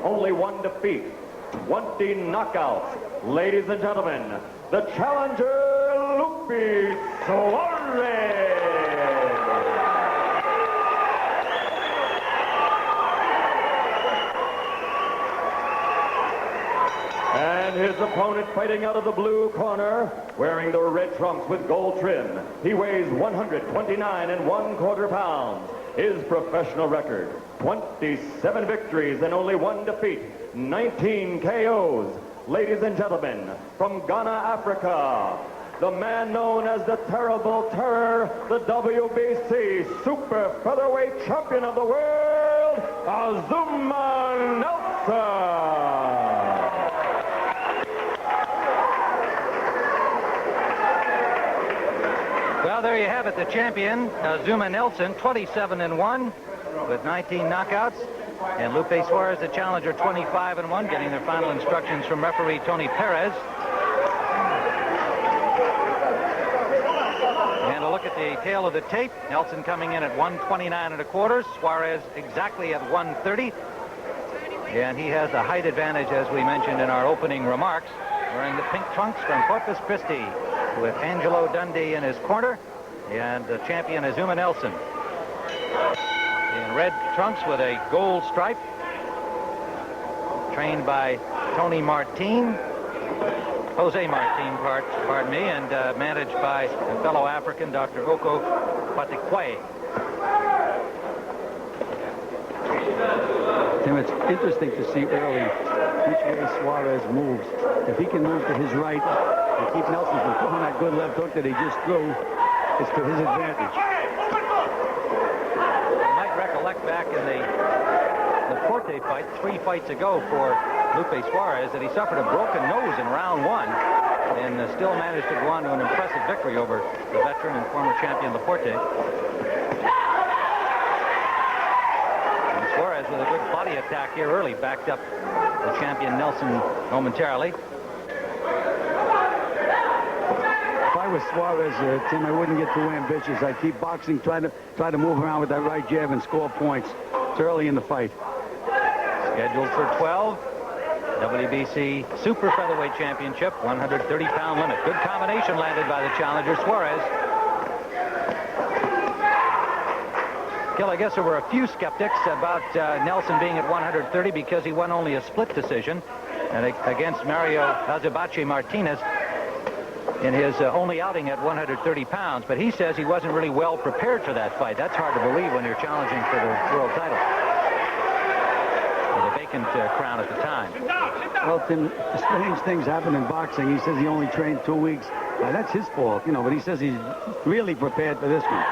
only one defeat, 20 knockouts. Ladies and gentlemen, the challenger, Lupe Suarez. And his opponent fighting out of the blue corner, wearing the red trunks with gold trim. He weighs 129 1/4 pounds. His professional record, 27 victories and only one defeat, 19 KOs. Ladies and gentlemen, from Ghana, Africa, the man known as the Terrible Terror, the WBC Super Featherweight Champion of the world, Azumah Nelson. Well, there you have it, the champion, Azumah Nelson, 27-1 with 19 knockouts. And Lupe Suarez, the challenger, 25-1, getting their final instructions from referee Tony Perez. And a look at the tail of the tape. Nelson coming in at 129 1/4, Suarez exactly at 130. And he has the height advantage, as we mentioned in our opening remarks, wearing the pink trunks from Corpus Christi, with Angelo Dundee in his corner, and the champion Azumah Nelson in red trunks with a gold stripe, trained by Jose Martin, pardon me, and managed by a fellow African, Dr. Oko Patikwe. Tim, it's interesting to see early which way Suarez moves. If he can move to his right and keep Nelson from throwing that good left hook that he just threw, it's to his advantage. You might recollect back in the Porte fight 3 fights ago for Lupe Suarez that he suffered a broken nose in round 1 and still managed to go on to an impressive victory over the veteran and former champion Laporte. And Suarez with a good body attack here early, backed up the champion Nelson momentarily. If I was Suarez, Tim, I wouldn't get too ambitious. I'd keep boxing, try to move around with that right jab and score points. It's early in the fight. Scheduled for 12, WBC Super Featherweight Championship, 130-pound limit. Good combination landed by the challenger, Suarez. Gil, I guess there were a few skeptics about Nelson being at 130 because he won only a split decision and against Mario Azabache Martinez in his only outing at 130 pounds. But he says he wasn't really well prepared for that fight. That's hard to believe when you're challenging for the world title. Or the vacant crown at the time. Well, Tim, strange things happen in boxing. He says he only trained 2 weeks. Now, that's his fault, you know, but he says he's really prepared for this one.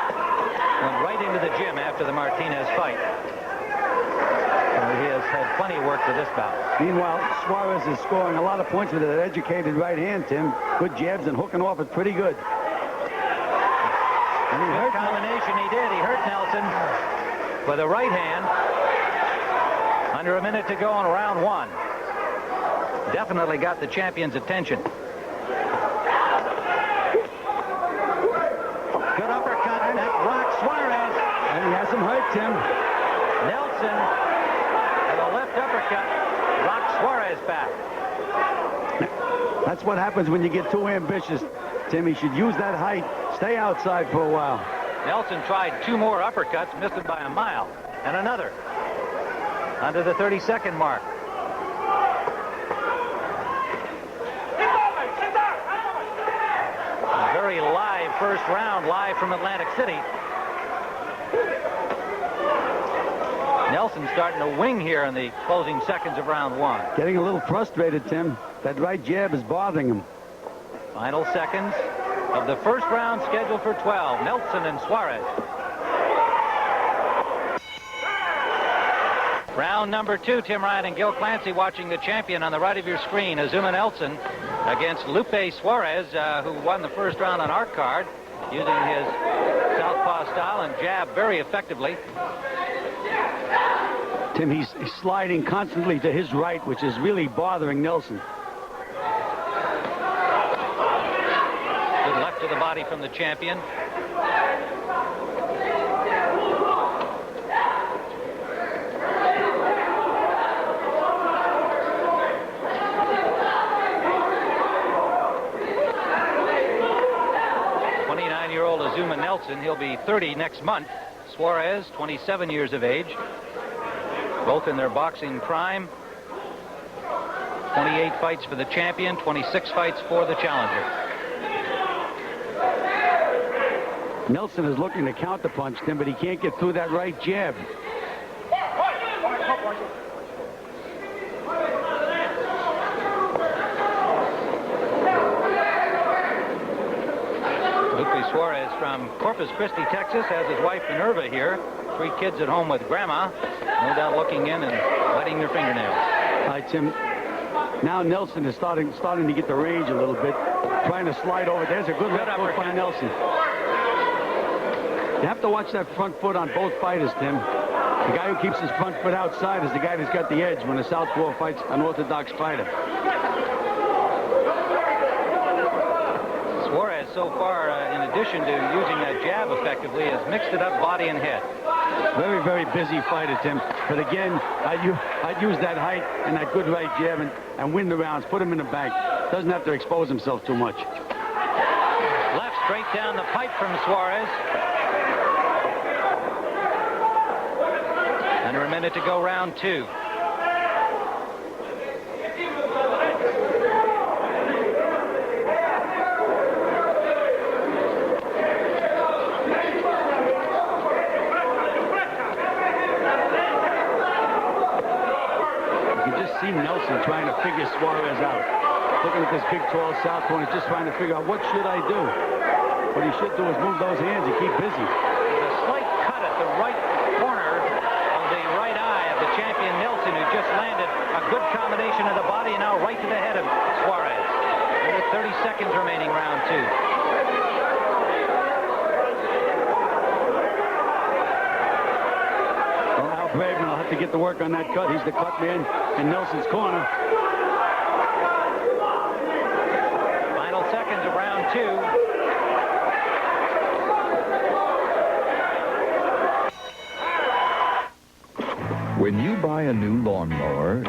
Went right into the gym after the Martinez fight. He has had plenty of work for this bout. Meanwhile, Suarez is scoring a lot of points with an educated right hand, Tim. Good jabs and hooking off it pretty good. Good combination he did. He hurt Nelson with a right hand. Under a minute to go in round 1. Definitely got the champion's attention. Good uppercut that rocks Suarez. And he has him hurt, Tim. Nelson with a left uppercut rocks Suarez back. That's what happens when you get too ambitious, Tim. He should use that height, stay outside for a while. Nelson tried 2 more uppercuts, missed it by a mile, and another under the 30-second mark. A very live first round, live from Atlantic City. Nelson starting to wing here in the closing seconds of round 1. Getting a little frustrated, Tim. That right jab is bothering him. Final seconds of the first round scheduled for 12. Nelson and Suarez. Round number 2, Tim Ryan and Gil Clancy watching the champion on the right of your screen, Azumah Nelson, against Lupe Suarez, who won the first round on our card, using his southpaw style and jab very effectively. Tim, he's sliding constantly to his right, which is really bothering Nelson. Good left to the body from the champion. Nelson. He'll be 30 next month. Suarez, 27 years of age. Both in their boxing prime. 28 fights for the champion, 26 fights for the challenger. Nelson is looking to counterpunch him, but he can't get through that right jab. Lupe Suarez from Corpus Christi, Texas, has his wife Minerva here. 3 kids at home with Grandma. No doubt looking in and wetting their fingernails. All right, Tim. Now Nelson is starting to get the range a little bit. Trying to slide over. There's a good left hook by Nelson. You have to watch that front foot on both fighters, Tim. The guy who keeps his front foot outside is the guy that's got the edge when a southpaw fights an orthodox fighter. Suarez, so far, in addition to using that jab effectively, has mixed it up body and head. Very, very busy fighter, Tim. But again, I'd use that height and that good right jab and win the rounds. Put him in the bank. Doesn't have to expose himself too much. Left straight down the pipe from Suarez. Under a minute to go, round 2. See Nelson trying to figure Suarez out. Looking at this big, tall southpaw, and he's just trying to figure out, what should I do? What he should do is move those hands and keep busy. There's a slight cut at the right corner of the right eye of the champion Nelson, who just landed a good combination of the body and now right to the head of Suarez. Under 30 seconds remaining, round 2. Braven will have to get to work on that cut. He's the cut man in Nelson's corner. Final seconds of round 2. When you buy a new lawnmower,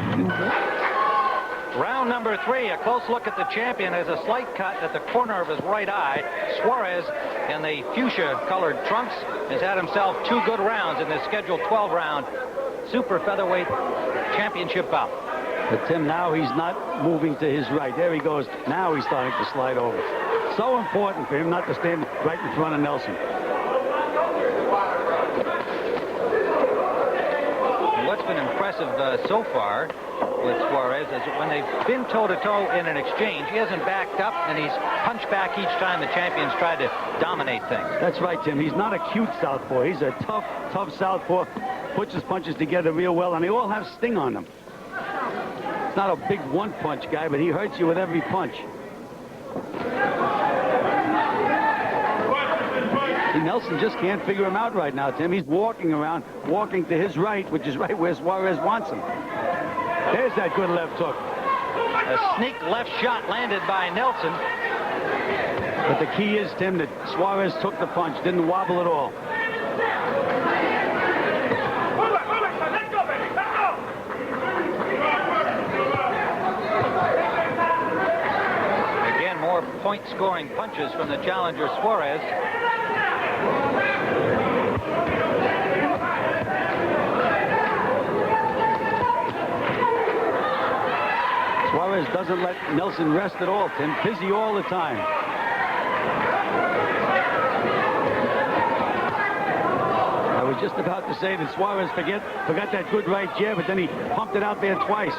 Round number 3, a close look at the champion. Has a slight cut at the corner of his right eye. Suarez, in the fuchsia-colored trunks, has had himself 2 good rounds in this scheduled 12-round super featherweight championship bout. But Tim, now he's not moving to his right. There he goes. Now he's starting to slide over. So important for him not to stand right in front of Nelson. What's been impressive so far with Suarez is that when they've been toe-to-toe in an exchange, he hasn't backed up, and he's punched back each time the champion's tried to dominate things. That's right, Tim. He's not a cute southpaw. He's a tough southpaw. Puts his punches together real well, and they all have sting on them. He's not a big one-punch guy, but he hurts you with every punch. See, Nelson just can't figure him out right now, Tim. He's walking around, walking to his right, which is right where Suarez wants him. There's that good left hook. A sneak left shot landed by Nelson. But the key is, Tim, that Suarez took the punch, didn't wobble at all. Again, more point-scoring punches from the challenger Suarez. Suarez doesn't let Nelson rest at all, Tim. Busy all the time. I was just about to say that Suarez forgot that good right jab, but then he pumped it out there twice.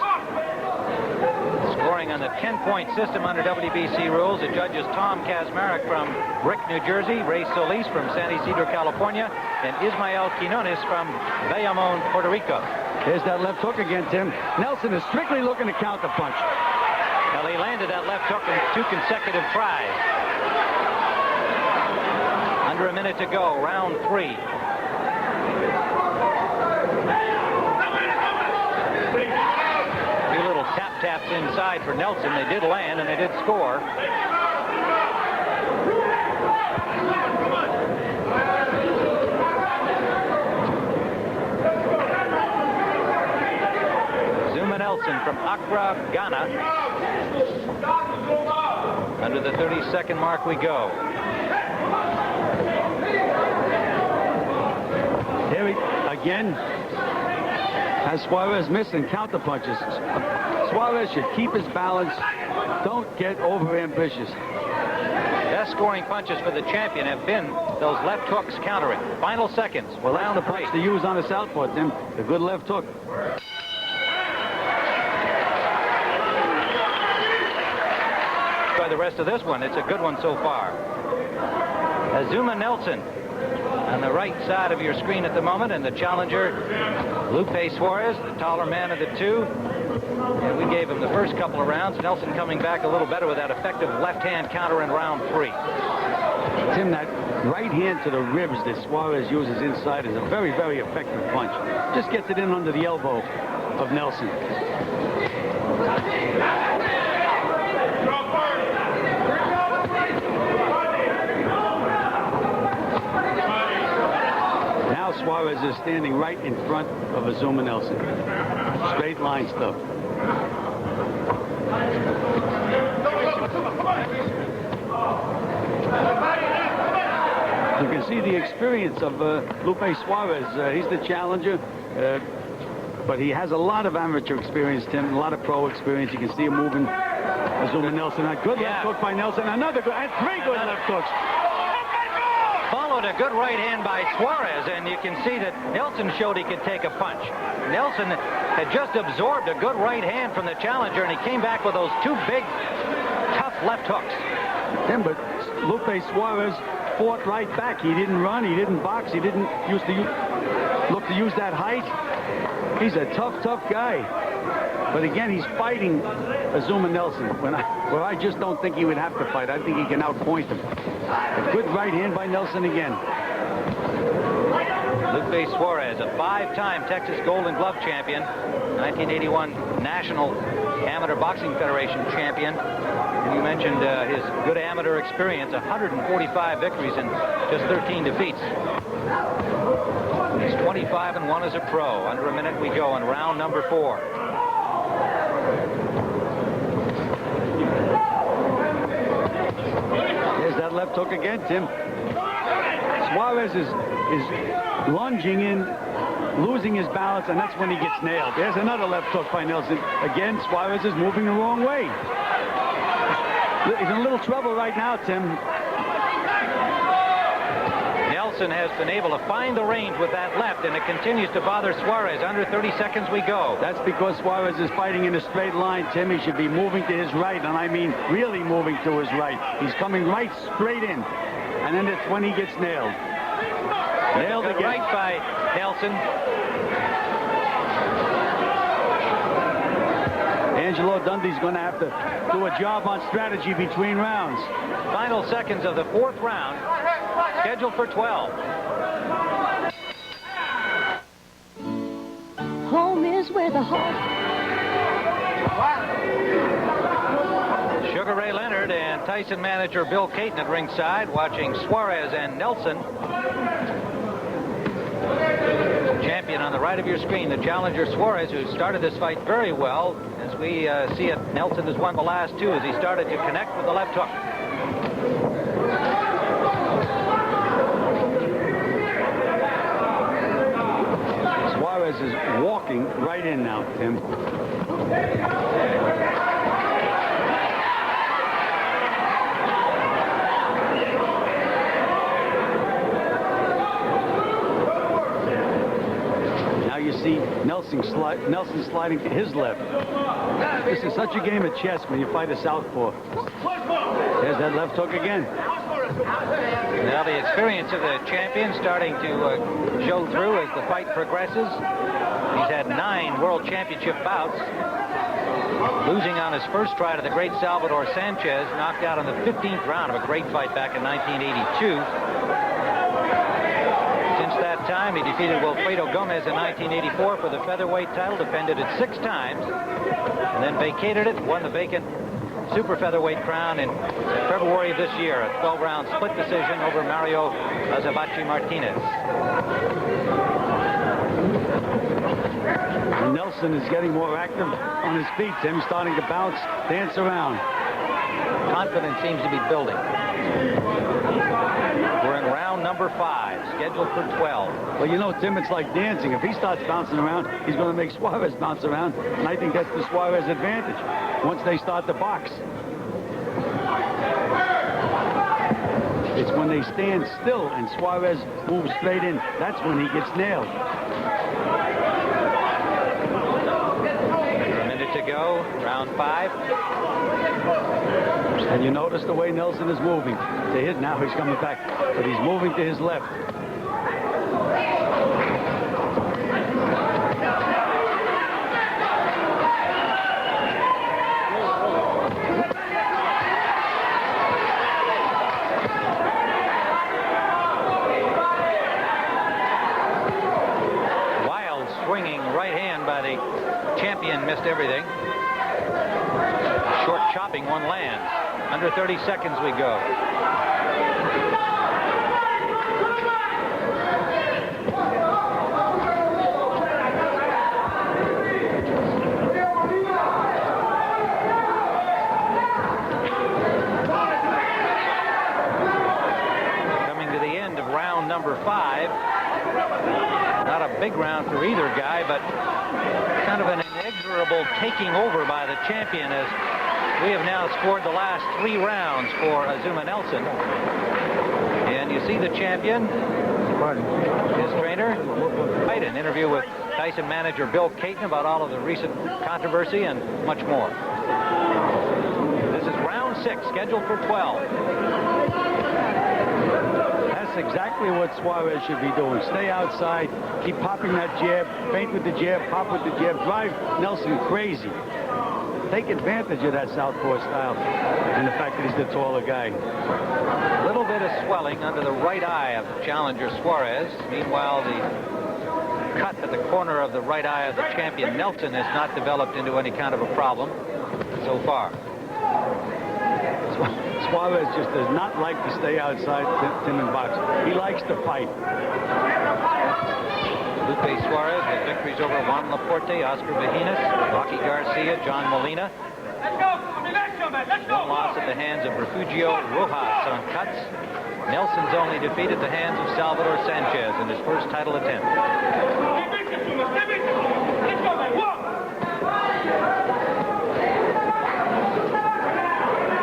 Scoring on the 10-point system under WBC rules. The judges Tom Kazmarek from Brick, New Jersey, Ray Solis from San Isidro, California, and Ismael Quinones from Bayamon, Puerto Rico. There's that left hook again, Tim. Nelson is strictly looking to counterpunch. Well, he landed that left hook in 2 consecutive tries. Under a minute to go, round 3. A few little tap-taps inside for Nelson. They did land, and they did score. Azumah Nelson from Accra, Ghana. Under the 30-second mark we go. Here again. Has Suarez missed and counter punches. Suarez should keep his balance. Don't get over-ambitious. Best scoring punches for the champion have been those left hooks countering. Final seconds. Well, that's the punch to use on a southpaw, Tim. The good left hook. By the rest of this one, it's a good one so far. Azumah Nelson on the right side of your screen at the moment, and the challenger, Lupe Suarez, the taller man of the two. And we gave him the first couple of rounds. Nelson coming back a little better with that effective left-hand counter in round 3. Tim, that right hand to the ribs that Suarez uses inside is a very, very effective punch. Just gets it in under the elbow of Nelson. Now Suarez is standing right in front of Azumah Nelson. Straight line stuff. You can see the experience of Lupe Suarez. He's the challenger, but he has a lot of amateur experience, Tim, a lot of pro experience. You can see him moving. Azumah Nelson, a good left hook by Nelson, another good, and 3 good left hooks. Followed a good right hand by Suarez, and you can see that Nelson showed he could take a punch. Nelson had just absorbed a good right hand from the challenger, and he came back with those 2 big, tough left hooks. Tim, but Lupe Suarez fought right back. He didn't run, he didn't box, he didn't look to use that height. He's a tough, tough guy. But again, he's fighting Azumah Nelson, where I just don't think he would have to fight. I think he can outpoint him. A good right hand by Nelson again. Lupe Suarez, a 5-time Texas Golden Glove champion, 1981 National Amateur Boxing Federation champion. And you mentioned his good amateur experience, 145 victories and just 13 defeats. He's 25-1 as a pro. Under a minute we go in round number 4. There's that left hook again, Tim. Suarez is lunging in, losing his balance, and that's when he gets nailed. There's another left hook by Nelson. Again, Suarez is moving the wrong way. He's in a little trouble right now, Tim. Nelson has been able to find the range with that left, and it continues to bother Suarez. Under 30 seconds we go. That's because Suarez is fighting in a straight line, Tim. He should be moving to his right, and I mean really moving to his right. He's coming right straight in, and then it's when he gets nailed. Nailed again. Right by Nelson. Angelo Dundee's going to have to do a job on strategy between rounds. Final seconds of the 4th round, scheduled for 12. Home is where the heart. Sugar Ray Leonard and Tyson manager Bill Caton at ringside, watching Suarez and Nelson. Champion on the right of your screen, the challenger Suarez, who started this fight very well. As we see it, Nelson has won the last 2 as he started to connect with the left hook. Suarez is walking right in now, Tim. You see Nelson sliding to his left. This is such a game of chess when you fight a southpaw. There's that left hook again. Now the experience of the champion starting to show through as the fight progresses. He's had 9 World Championship bouts, losing on his first try to the great Salvador Sanchez, knocked out in the 15th round of a great fight back in 1982. That time he defeated Wilfredo Gomez in 1984 for the featherweight title, defended it 6 times, and then vacated it, won the vacant super featherweight crown in February of this year, a 12-round split decision over Mario Azabachi Martinez. Nelson is getting more active on his feet, Tim, starting to bounce, dance around. Confidence seems to be building. We're in round number number 5, scheduled for 12. Well, you know, Tim, it's like dancing. If he starts bouncing around, he's going to make Suarez bounce around, and I think that's the Suarez advantage once they start the box. It's when they stand still and Suarez moves straight in. That's when he gets nailed. A minute to go, round 5. And you notice the way Nelson is moving. To hit now, he's coming back, but he's moving to his left. Wild swinging right hand by the champion, missed everything. Short chopping one lands. Under 30 seconds we go. Coming to the end of round number 5. Not a big round for either guy, but kind of an inexorable taking over by the champion as we have now scored the last 3 rounds for Azumah Nelson. And you see the champion, his trainer, right, an interview with Tyson manager Bill Caton about all of the recent controversy and much more. This is round 6, scheduled for 12. That's exactly what Suarez should be doing. Stay outside, keep popping that jab, feint with the jab, pop with the jab, drive Nelson crazy. Take advantage of that southpaw style and the fact that he's the taller guy. A little bit of swelling under the right eye of the challenger Suarez. Meanwhile, the cut at the corner of the right eye of the champion Nelson has not developed into any kind of a problem so far. Suarez just does not like to stay outside Tim and box. He likes to fight. Lupe Suarez with victories over Juan Laporte, Oscar Vajinas, Rocky Garcia, John Molina. One loss at the hands of Refugio Rojas on cuts. Nelson's only defeat at the hands of Salvador Sanchez in his first title attempt.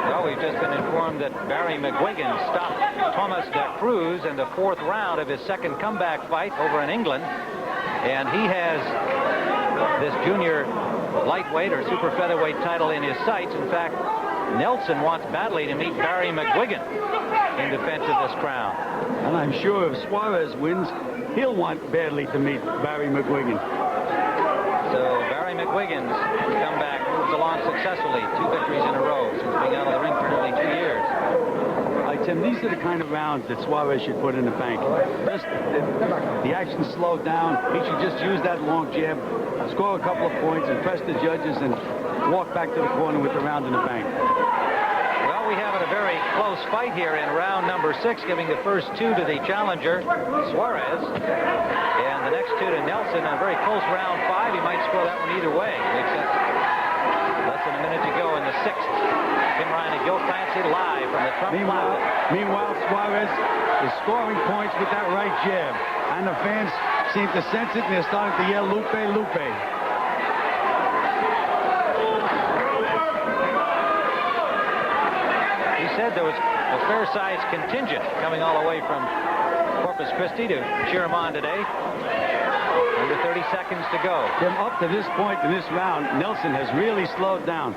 Well, we've just been informed that Barry McGuigan stopped Thomas da Cruz in the 4th round of his second comeback fight over in England. And he has this junior lightweight or super featherweight title in his sights. In fact, Nelson wants badly to meet Barry McGuigan in defense of this crown. And I'm sure if Suarez wins, he'll want badly to meet Barry McGuigan. So Barry McGuigan's comeback moves along successfully. 2 victories in a row since being out of the ring for nearly 2 years. Tim, these are the kind of rounds that Suarez should put in the bank. Just the action slowed down. He should just use that long jab, score a couple of points, impress the judges, and walk back to the corner with the round in the bank. Well, we have a very close fight here in round number 6, giving the first 2 to the challenger, Suarez, and the next 2 to Nelson. A very close round 5. He might score that one either way, except less than a minute to go in the 6th. Tim Ryan and Gil Clancy live from the Trump Plaza. Meanwhile, Suarez is scoring points with that right jab. And the fans seem to sense it, and they're starting to yell, Lupe, Lupe. He said there was a fair-sized contingent coming all the way from Corpus Christi to cheer him on today. Under 30 seconds to go. Tim, up to this point in this round, Nelson has really slowed down.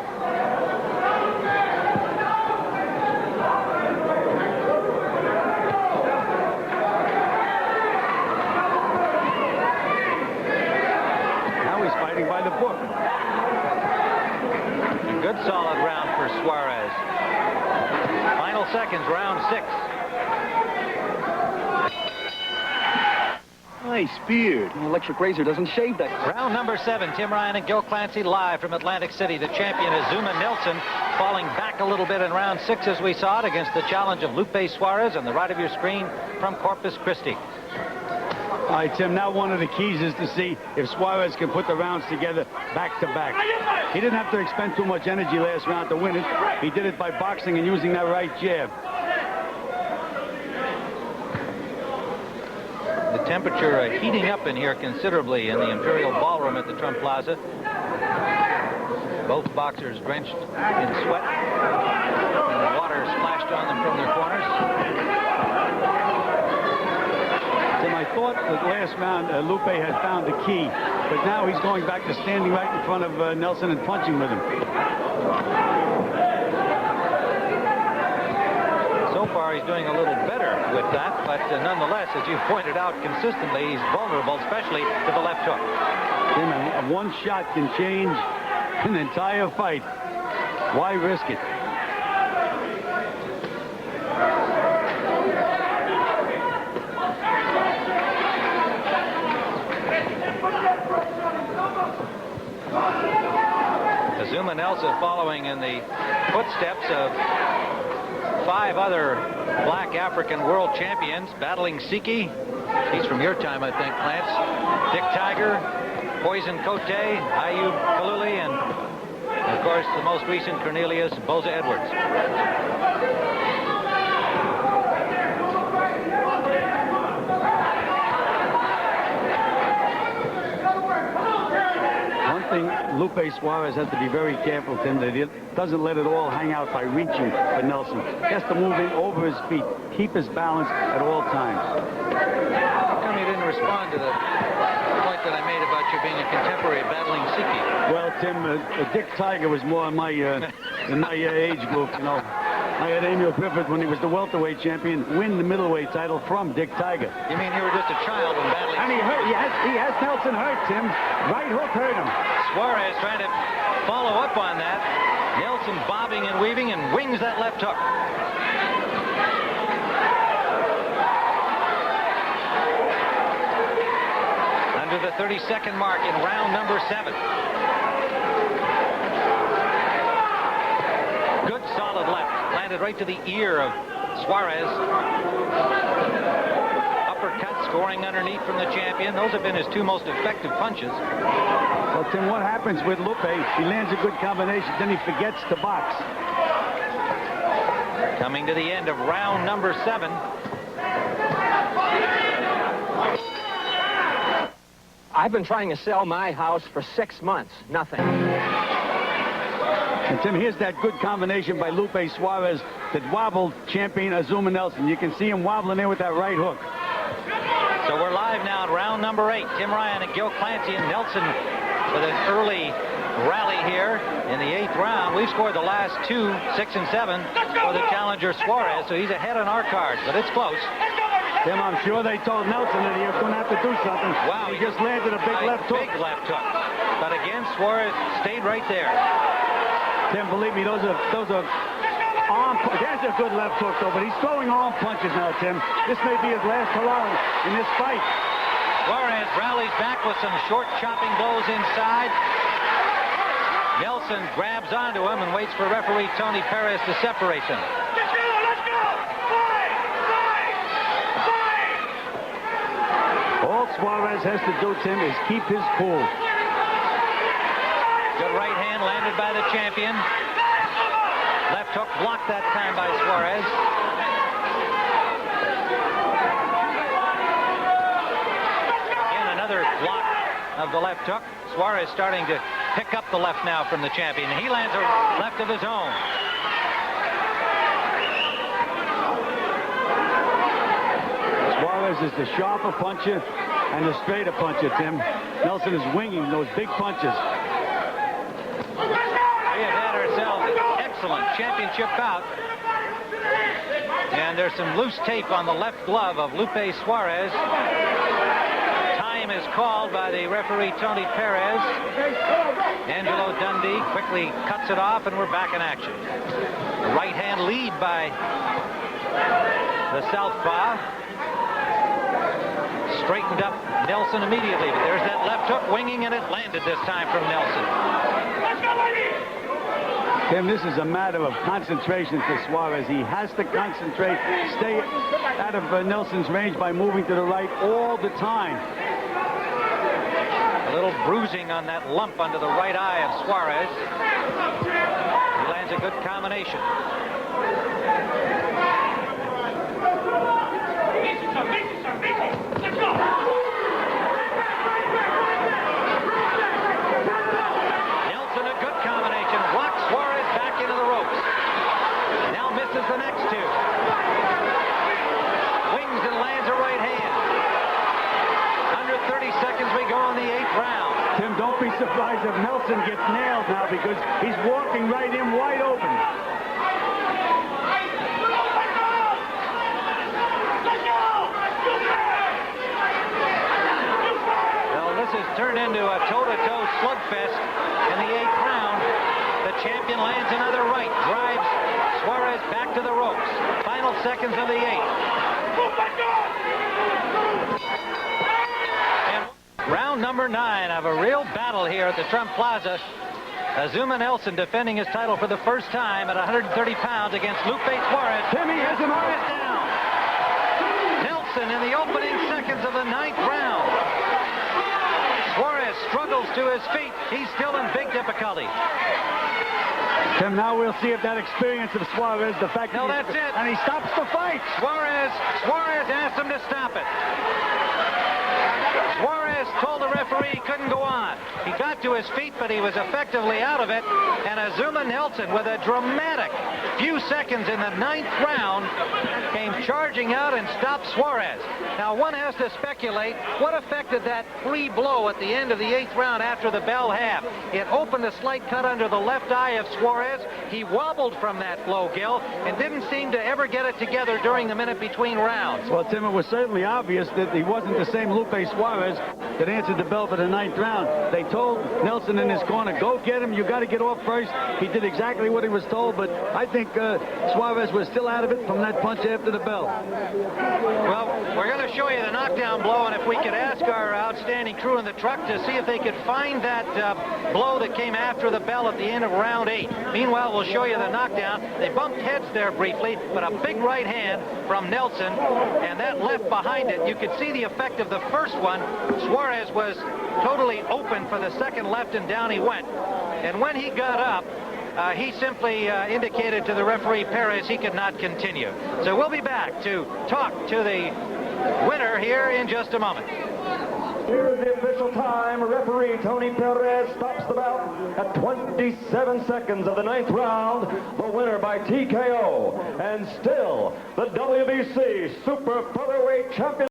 By the book. A good solid round for Suarez. Final seconds, round 6. Nice beard. An electric razor doesn't shave that. Round number 7, Tim Ryan and Gil Clancy live from Atlantic City. The champion Azumah Nelson falling back a little bit in round 6 as we saw it against the challenge of Lupe Suarez on the right of your screen from Corpus Christi. All right, Tim, now one of the keys is to see if Suarez can put the rounds together back to back. He didn't have to expend too much energy last round to win it. He did it by boxing and using that right jab. temperature heating up in here considerably in the Imperial Ballroom at the Trump Plaza. Both boxers drenched in sweat, and water splashed on them from their corners. Tim, I thought that last round Lupe had found the key, but now he's going back to standing right in front of Nelson and punching with him. So far, he's doing a little better with that, but nonetheless, as you pointed out consistently, he's vulnerable, especially to the left hook. Tim, one shot can change an entire fight. Why risk it? Azumah Nelson following in the footsteps of 5 other black African world champions battling Siki. He's from your time, I think, Lance. Dick Tiger, Poison Cote, Ayub Kaluli, and of course the most recent Cornelius Boza Edwards. Lupe Suarez has to be very careful, Tim, that he doesn't let it all hang out by reaching for Nelson. He has to move in over his feet, keep his balance at all times. How come you didn't respond to the point that I made about you being a contemporary battling Siki? Well, Tim, Dick Tiger was more in my age group, you know. I had Emil Griffith when he was the welterweight champion win the middleweight title from Dick Tiger. You mean you were just a child when battling? And he hurt. He has Nelson hurt, Tim. Right hook hurt him. Suarez trying to follow up on that. Nelson bobbing and weaving and wings that left hook. Under the 30-second mark in round number 7. Good solid left. Landed right to the ear of Suarez. Uppercut scoring underneath from the champion. Those have been his 2 most effective punches. Well, Tim, what happens with Lupe? He lands a good combination, then he forgets to box. Coming to the end of round number 7. I've been trying to sell my house for 6 months. Nothing. And Tim, here's that good combination by Lupe Suarez that wobbled champion Azumah Nelson. You can see him wobbling there with that right hook. So we're live now at round number 8. Tim Ryan and Gil Clancy and Nelson with an early rally here in the 8th round. We've scored the last 2, 6 and 7 for the challenger Suarez, so he's ahead on our cards, but it's close. Tim, I'm sure they told Nelson that he was going to have to do something. Wow, he just landed a big left hook. Big left hook. But again, Suarez stayed right there. Tim, believe me, those are arm. There's a good left hook, though, but he's throwing arm punches now, Tim. This may be his last hurrah in this fight. Suarez rallies back with some short chopping blows inside. Nelson grabs onto him and waits for referee Tony Perez to separate them. Let's go! Let's go! Fight! All Suarez has to do, Tim, is keep his cool. Good right hand landed by the champion. Left hook blocked that time by Suarez. Again, another block of the left hook. Suarez starting to pick up the left now from the champion. He lands a left of his own. Suarez is the sharper puncher and the straighter puncher, Tim. Nelson is winging those big punches. We have had ourselves an excellent championship bout. And there's some loose tape on the left glove of Lupe Suarez. Time is called by the referee Tony Perez. Angelo Dundee quickly cuts it off, and we're back in action. The right hand lead by the southpaw. Straightened up Nelson immediately, but there's that left hook winging, and it landed this time from Nelson. Tim, this is a matter of concentration for Suarez. He has to concentrate, stay out of Nelson's range by moving to the right all the time. A little bruising on that lump under the right eye of Suarez. He lands a good combination. Nelson, a good combination. Walks Suarez back into the ropes. Now misses the next two. Wings and lands a right hand. Under 30 seconds we go in the 8th round. Tim, don't be surprised if Nelson gets nailed now because he's walking right in wide open. Well, this has turned into a toe-to-toe slugfest in the 8th round. The champion lands another right, drives Suarez back to the ropes. Final seconds of the 8th. And round number 9 of a real battle here at the Trump Plaza. Azumah Nelson defending his title for the first time at 130 pounds against Lupe Suarez. Timmy has him Suarez down. Nelson in the opening seconds of the 9th round. Suarez struggles to his feet. He's still in big difficulty. Tim, now we'll see if that experience of Suarez, the fact No, that that's it. And he stops the fight. Suarez asked him to stop it. Suarez told the referee he couldn't go on. He got to his feet, but he was effectively out of it. And Azumah Nelson, with a dramatic few seconds in the 9th round, came charging out and stopped Suarez. Now, one has to speculate, what effect did that free blow at the end of the 8th round after the bell have? It opened a slight cut under the left eye of Suarez. He wobbled from that blow, Gil, and didn't seem to ever get it together during the minute between rounds. Well, Tim, it was certainly obvious that he wasn't the same Lupe Suarez that answered the bell for the 9th round. They told Nelson in his corner, go get him, you got to get off first. He did exactly what he was told, but I think Suarez was still out of it from that punch after the bell. Well, we're going to show you the knockdown blow, and if we could ask our outstanding crew in the truck to see if they could find that blow that came after the bell at the end of round 8. Meanwhile, we'll show you the knockdown. They bumped heads there briefly, but a big right hand from Nelson, and that left behind it. You could see the effect of the first one. Suarez was totally open for the second left, and down he went. And when he got up, he simply indicated to the referee Perez he could not continue. So we'll be back to talk to the winner here in just a moment. Here's the official time. Referee Tony Perez stops the bout at 27 seconds of the 9th round. The winner by TKO. And still the WBC Super Featherweight Champion.